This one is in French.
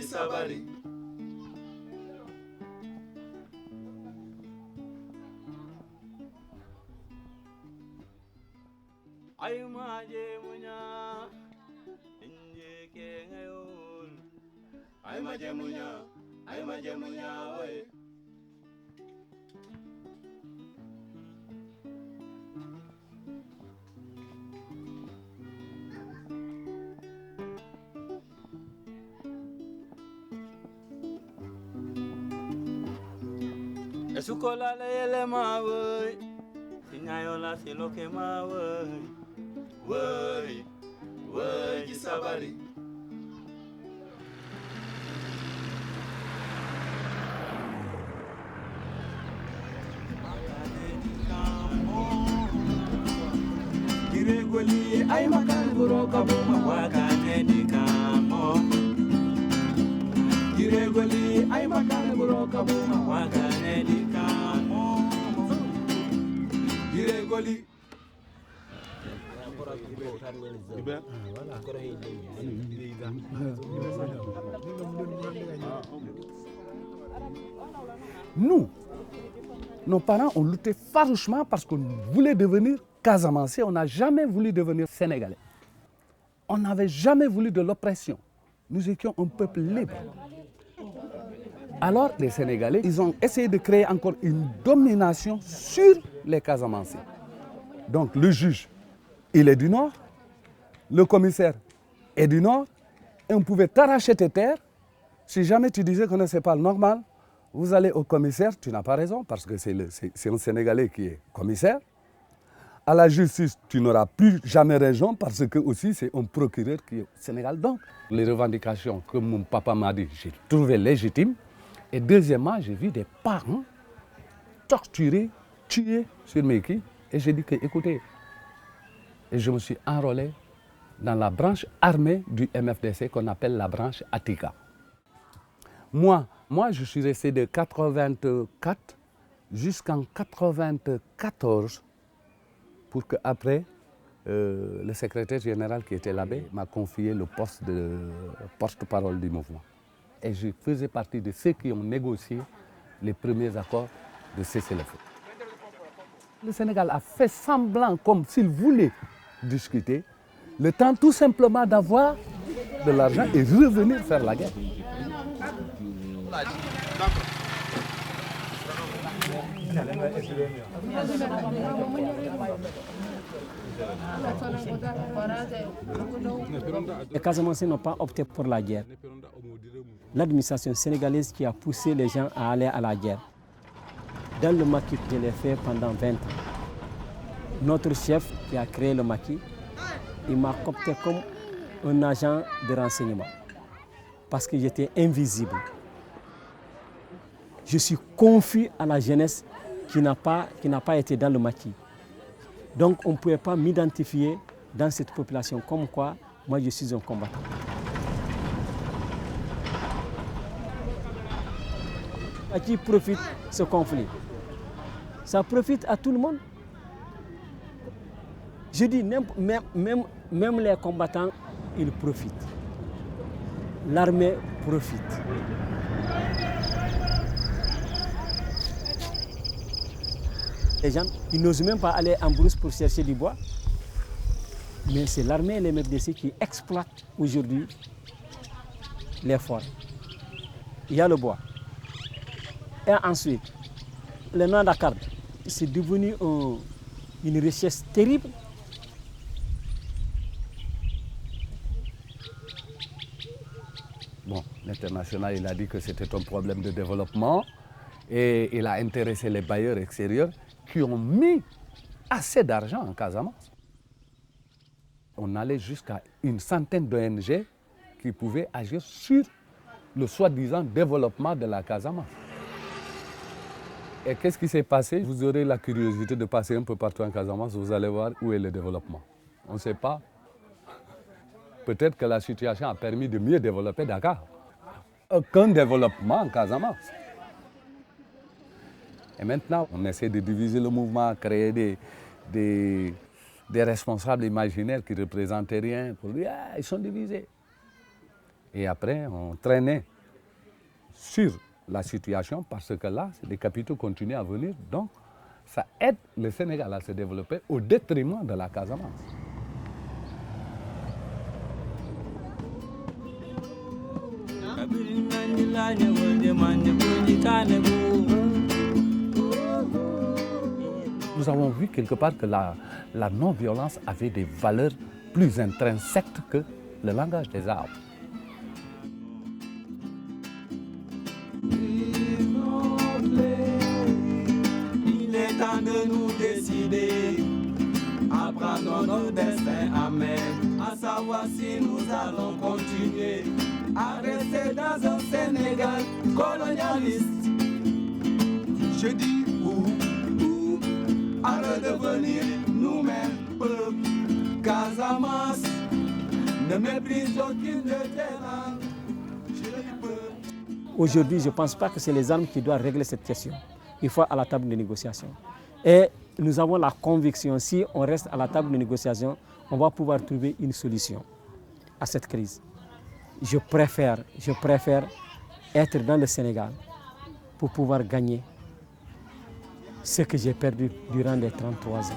sabari. Ay maje munya inje ke ngayol. Ay maje munya we. Esukola lele ma we. Tingayola siloke ma we. Wey, Gisabari. Giregoli, ay makanguro kabuma wakane di kamo. Giregoli, ay makanguro kabuma wakane di kamo. Giregoli. Nous, nos parents ont lutté farouchement parce qu'on voulait devenir Casamançais, on n'a jamais voulu devenir Sénégalais. On n'avait jamais voulu de l'oppression. Nous étions un peuple libre. Alors les Sénégalais, ils ont essayé de créer encore une domination sur les Casamançais. Donc le juge, il est du Nord, le commissaire est du Nord, et on pouvait t'arracher tes terres. Si jamais tu disais que non, ce n'est pas normal, vous allez au commissaire, tu n'as pas raison, parce que c'est un Sénégalais qui est commissaire. À la justice, tu n'auras plus jamais raison, parce que aussi c'est un procureur qui est au Sénégal. Donc, les revendications que mon papa m'a dit, j'ai trouvé légitimes. Et deuxièmement, j'ai vu des parents torturés, tués sur mes quilles. Et j'ai dit que, écoutez, et je me suis enrôlé dans la branche armée du MFDC qu'on appelle la branche Atika. Moi, je suis resté de 84 jusqu'en 94 pour qu'après, le secrétaire général qui était l'abbé m'a confié le poste de porte-parole du mouvement. Et je faisais partie de ceux qui ont négocié les premiers accords de cessez-le-feu. Le Sénégal a fait semblant comme s'il voulait discuter, le temps tout simplement d'avoir de l'argent et revenir faire la guerre. Les Casamançais n'ont pas opté pour la guerre. L'administration sénégalaise qui a poussé les gens à aller à la guerre. Dans le maquis, je l'ai fait pendant 20 ans. Notre chef qui a créé le maquis, il m'a coopté comme un agent de renseignement parce que j'étais invisible. Je suis confus à la jeunesse qui n'a pas été dans le maquis. Donc on ne pouvait pas m'identifier dans cette population comme quoi moi je suis un combattant. À qui profite ce conflit? Ça profite à tout le monde. Je dis, même les combattants, ils profitent. L'armée profite. Les gens, ils n'osent même pas aller en brousse pour chercher du bois. Mais c'est l'armée et les MFDC qui exploitent aujourd'hui les forêts. Il y a le bois. Et ensuite, le Nandakar, c'est devenu une richesse terrible. Bon, l'international, il a dit que c'était un problème de développement et il a intéressé les bailleurs extérieurs qui ont mis assez d'argent en Casamance. On allait jusqu'à une centaine d'ONG qui pouvaient agir sur le soi-disant développement de la Casamance. Et qu'est-ce qui s'est passé? Vous aurez la curiosité de passer un peu partout en Casamance, vous allez voir où est le développement. On ne sait pas. Peut-être que la situation a permis de mieux développer Dakar. Aucun développement en Casamance. Et maintenant, on essaie de diviser le mouvement, créer des responsables imaginaires qui ne représentaient rien pour dire ah, ils sont divisés. Et après, on traînait sur la situation parce que là, les capitaux continuent à venir. Donc, ça aide le Sénégal à se développer au détriment de la Casamance. Nous avons vu quelque part que la non-violence avait des valeurs plus intrinsèques que le langage des arbres. Il est temps de nous décider à prendre notre destin à main, à savoir si nous allons continuer à rester dans un Sénégal colonialiste. Je dis à redevenir nous-mêmes peuple. Casamance ne méprise aucune de tes langues. Aujourd'hui, je ne pense pas que c'est les armes qui doivent régler cette question. Il faut à la table de négociation. Et nous avons la conviction, si on reste à la table de négociation, on va pouvoir trouver une solution à cette crise. Je préfère être dans le Sénégal pour pouvoir gagner ce que j'ai perdu durant les 33 ans.